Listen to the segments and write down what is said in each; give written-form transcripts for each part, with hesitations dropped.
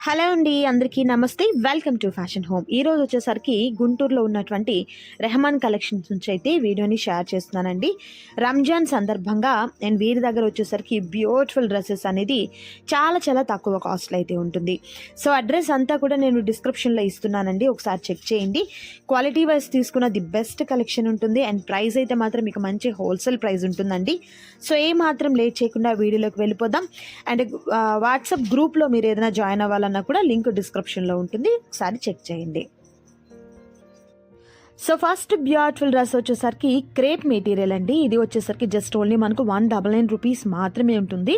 Hello అండి, అందరికీ నమస్తే. Welcome to fashion home. ఈ రోజు వచ్చేసరికి గుంటూరులో ఉన్నటువంటి రెహమాన్ కలెక్షన్స్ నుంచి అయితే వీడియోని షేర్ చేస్తున్నానండి. రంజాన్ సందర్భంగా అండ్ వీరి దగ్గర వచ్చేసరికి బ్యూటిఫుల్ డ్రెస్సెస్ అనేది చాలా తక్కువ కాస్ట్లో అయితే ఉంటుంది. సో అడ్రస్ అంతా కూడా నేను డిస్క్రిప్షన్లో ఇస్తున్నానండి, ఒకసారి చెక్ చేయండి. క్వాలిటీ వైజ్ తీసుకున్న ది బెస్ట్ కలెక్షన్ ఉంటుంది అండ్ ప్రైస్ అయితే మాత్రం మీకు మంచి హోల్సేల్ ప్రైస్ ఉంటుందండి. సో ఏ మాత్రం లేట్ చేయకుండా వీడియోలోకి వెళ్ళిపోదాం. అండ్ వాట్సాప్ గ్రూప్లో మీరు ఏదైనా జాయిన్ అవ్వాలన్నా కూడా లింక్ డిస్క్రిప్షన్లో ఉంటుంది, ఒకసారి చెక్ చేయండి. సో ఫస్ట్ బ్యూటిఫుల్ డ్రెస్ వచ్చేసరికి క్రేప్ మెటీరియల్ అండి. ఇది వచ్చేసరికి జస్ట్ ఓన్లీ మనకు 199 రూపీస్ మాత్రమే ఉంటుంది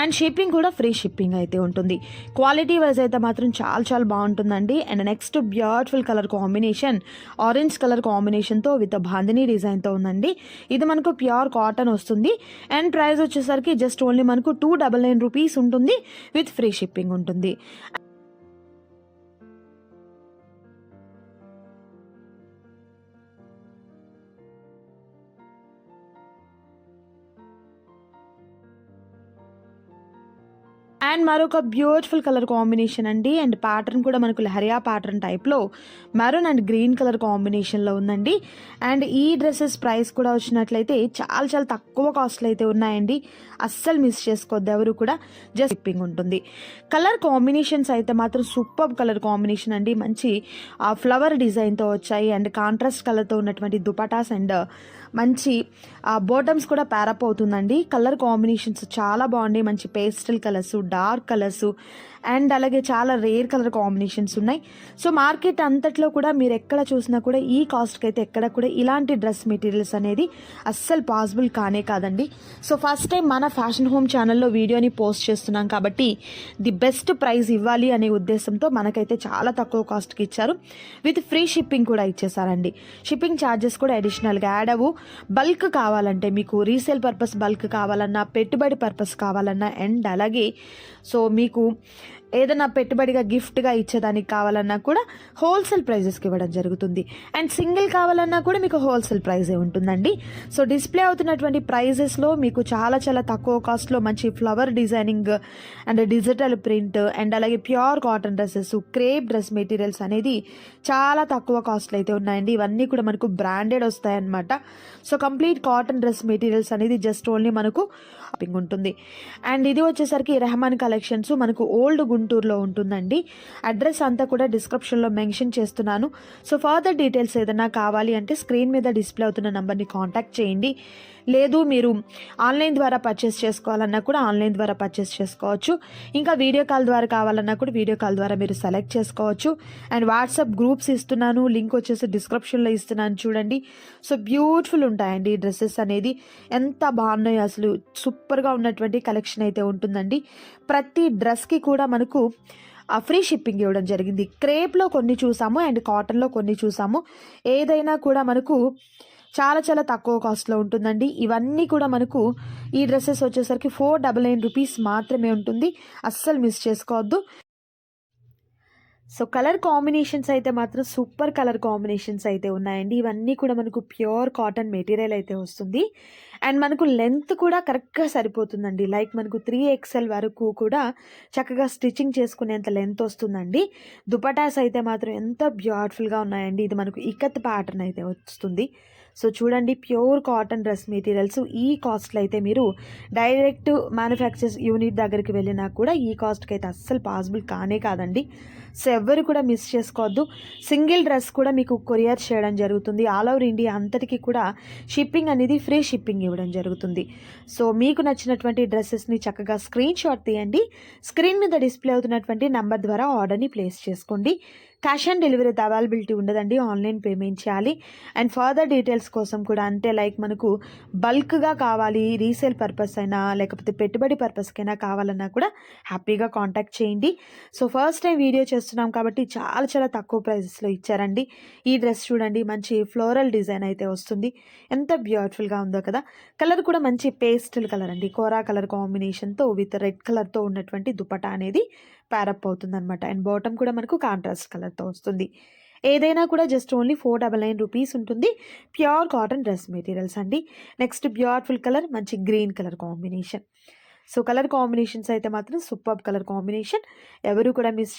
అండ్ షిప్పింగ్ కూడా ఫ్రీ షిప్పింగ్ అయితే ఉంటుంది. క్వాలిటీ వైజ్ అయితే మాత్రం చాలా బాగుంటుందండి. And next beautiful colour combination orange colour కాంబినేషన్తో విత్ బాందినీ డిజైన్తో ఉందండి. ఇది మనకు ప్యూర్ కాటన్ వస్తుంది అండ్ ప్రైస్ వచ్చేసరికి జస్ట్ ఓన్లీ మనకు 299 రూపీస్ ఉంటుంది విత్ ఫ్రీ షిప్పింగ్ ఉంటుంది. అండ్ మరొక బ్యూటిఫుల్ కలర్ కాంబినేషన్ అండి. అండ్ ప్యాటర్న్ కూడా మనకు లహరియా ప్యాటర్న్ టైప్లో మెరూన్ అండ్ గ్రీన్ కలర్ కాంబినేషన్లో ఉందండి. అండ్ ఈ డ్రెస్సెస్ ప్రైస్ కూడా వచ్చినట్లయితే చాలా తక్కువ కాస్ట్లో అయితే ఉన్నాయండి. అస్సలు మిస్ చేసుకోవద్దు ఎవరు కూడా, జస్ట్ షిప్పింగ్ ఉంటుంది. కలర్ కాంబినేషన్స్ అయితే మాత్రం సూపర్ కలర్ కాంబినేషన్ అండి. మంచి ఫ్లవర్ డిజైన్తో వచ్చాయి అండ్ కాంట్రాస్ట్ కలర్తో ఉన్నటువంటి దుపటాస్ అండ్ మంచి బాటమ్స్ కూడా ప్యారప్ అవుతుందండి. కలర్ కాంబినేషన్స్ చాలా బాగున్నాయి. మంచి pastel colours, dark colours and అలాగే చాలా రేర్ కలర్ కాంబినేషన్స్ ఉన్నాయి. సో మార్కెట్ అంతట్లో కూడా మీరు ఎక్కడ చూసినా కూడా ఈ కాస్ట్కి అయితే ఎక్కడ కూడా ఇలాంటి డ్రెస్ మెటీరియల్స్ అనేది అస్సలు పాసిబుల్ కానే కాదండి. సో ఫస్ట్ టైం మన ఫ్యాషన్ హోమ్ ఛానల్లో వీడియోని పోస్ట్ చేస్తున్నాం కాబట్టి ది బెస్ట్ ప్రైస్ ఇవ్వాలి అనే ఉద్దేశంతో మనకైతే చాలా తక్కువ కాస్ట్కి ఇచ్చారు. విత్ ఫ్రీ షిప్పింగ్ కూడా ఇచ్చేసారండి. షిప్పింగ్ ఛార్జెస్ కూడా అడిషనల్గా యాడ్ అవ్వు. బల్క్ కావాలంటే మీకు రీసేల్ పర్పస్ బల్క్ కావాలన్నా, పెట్టుబడి పర్పస్ కావాలన్నా అండ్ అలాగే సో మీకు ఏదైనా పెట్టుబడిగా గిఫ్ట్గా ఇచ్చేదానికి కావాలన్నా కూడా హోల్సేల్ ప్రైజెస్కి ఇవ్వడం జరుగుతుంది. అండ్ సింగిల్ కావాలన్నా కూడా మీకు హోల్సేల్ ప్రైజే ఉంటుందండి. సో డిస్ప్లే అవుతున్నటువంటి ప్రైజెస్లో మీకు చాలా తక్కువ కాస్ట్లో మంచి flower designing and digital print and అలాగే pure cotton dresses, crepe dress materials అనేది చాలా తక్కువ కాస్ట్లో అయితే ఉన్నాయండి. ఇవన్నీ కూడా మనకు బ్రాండెడ్ వస్తాయన్నమాట. So complete cotton dress materials అనేది జస్ట్ ఓన్లీ మనకు షాపింగ్ ఉంటుంది. అండ్ ఇది వచ్చేసరికి రెహమాన్ కలెక్షన్స్ మనకు ఓల్డ్ గుంటూరులో ఉంటుందండి. అడ్రస్ అంతా కూడా డిస్క్రిప్షన్లో మెన్షన్ చేస్తున్నాను. సో ఫర్దర్ డీటెయిల్స్ ఏదైనా కావాలి అంటే స్క్రీన్ మీద డిస్ప్లే అవుతున్న నెంబర్ని కాంటాక్ట్ చేయండి. లేదు మీరు ఆన్లైన్ ద్వారా పర్చేస్ చేసుకోవాలన్నా కూడా ఆన్లైన్ ద్వారా పర్చేస్ చేసుకోవచ్చు. ఇంకా వీడియో కాల్ ద్వారా కావాలన్నా కూడా వీడియో కాల్ ద్వారా మీరు సెలెక్ట్ చేసుకోవచ్చు. అండ్ వాట్సాప్ గ్రూప్స్ ఇస్తున్నాను, లింక్ వచ్చేసి డిస్క్రిప్షన్లో ఇస్తున్నాను చూడండి. సో బ్యూటిఫుల్ ఉంటాయండి ఈ డ్రెస్సెస్ అనేది. ఎంత బాగున్నాయి అసలు, సూపర్గా ఉన్నటువంటి కలెక్షన్ అయితే ఉంటుందండి. ప్రతి డ్రెస్కి కూడా మనకు ఫ్రీ షిప్పింగ్ ఇవ్వడం జరిగింది. క్రేప్లో కొన్ని చూసాము అండ్ కాటన్లో కొన్ని చూసాము. ఏదైనా కూడా మనకు చాలా తక్కువ కాస్ట్లో ఉంటుందండి. ఇవన్నీ కూడా మనకు ఈ డ్రెస్సెస్ వచ్చేసరికి 499 రూపీస్ మాత్రమే ఉంటుంది. అస్సలు మిస్ చేసుకోవద్దు. సో కలర్ కాంబినేషన్స్ అయితే మాత్రం సూపర్ కలర్ కాంబినేషన్స్ అయితే ఉన్నాయండి. ఇవన్నీ కూడా మనకు ప్యూర్ కాటన్ మెటీరియల్ అయితే వస్తుంది అండ్ మనకు లెంత్ కూడా కరెక్ట్గా సరిపోతుందండి. లైక్ మనకు 3XL వరకు కూడా చక్కగా స్టిచ్చింగ్ చేసుకునేంత లెంత్ వస్తుందండి. దుపటాస్ అయితే మాత్రం ఎంత బ్యూటిఫుల్గా ఉన్నాయండి. ఇది మనకు ఇకత్ ప్యాటర్న్ అయితే వస్తుంది. సో చూడండి, ప్యూర్ కాటన్ డ్రెస్ మెటీరియల్స్ ఈ కాస్ట్లో అయితే మీరు డైరెక్ట్ మ్యానుఫ్యాక్చర్స్ యూనిట్ దగ్గరికి వెళ్ళినా కూడా ఈ కాస్ట్కి అయితే అస్సలు పాసిబుల్ కానే కాదండి. సో ఎవరు కూడా మిస్ చేసుకోవద్దు. సింగిల్ డ్రెస్ కూడా మీకు కొరియర్ చేయడం జరుగుతుంది. ఆల్ ఓవర్ ఇండియా అంతటికి కూడా షిప్పింగ్ అనేది ఫ్రీ షిప్పింగ్ ఇవ్వడం జరుగుతుంది. సో మీకు నచ్చినటువంటి డ్రెస్సెస్ని చక్కగా స్క్రీన్ షాట్ తీయండి. స్క్రీన్ మీద డిస్ప్లే అవుతున్నటువంటి నెంబర్ ద్వారా ఆర్డర్ని ప్లేస్ చేసుకోండి. క్యాష్ ఆన్ డెలివరీ అవైలబిలిటీ ఉండదండి, ఆన్లైన్ పేమెంట్ చేయాలి. అండ్ ఫర్దర్ డీటెయిల్స్ కోసం కూడా అంటే లైక్ మనకు బల్క్గా కావాలి, రీసేల్ పర్పస్ అయినా లేకపోతే పెట్టుబడి పర్పస్కైనా కావాలన్నా కూడా హ్యాపీగా కాంటాక్ట్ చేయండి. సో ఫస్ట్ టైం వీడియో చేస్తున్నాం కాబట్టి చాలా తక్కువ ప్రైజెస్లో ఇచ్చారండి. ఈ డ్రెస్ చూడండి, మంచి ఫ్లోరల్ డిజైన్ అయితే వస్తుంది. ఎంత బ్యూటిఫుల్గా ఉందో కదా. కలర్ కూడా మంచి పేస్టల్ కలర్ అండి, కోరా కలర్ కాంబినేషన్తో విత్ రెడ్ కలర్తో ఉన్నటువంటి దుపట్టా అనేది ప్యారప్ అవుతుంది అనమాట. అండ్ బాటమ్ కూడా మనకు కాంట్రాస్ట్ కలర్తో వస్తుంది. ఏదైనా కూడా జస్ట్ ఓన్లీ 499 రూపీస్ ఉంటుంది. ప్యూర్ కాటన్ డ్రెస్ మెటీరియల్స్ అండి. నెక్స్ట్ బ్యూటిఫుల్ కలర్ మంచి green colour combination. So colour combinations అయితే మాత్రం సూపర్బ్ కలర్ కాంబినేషన్, ఎవరు కూడా మిస్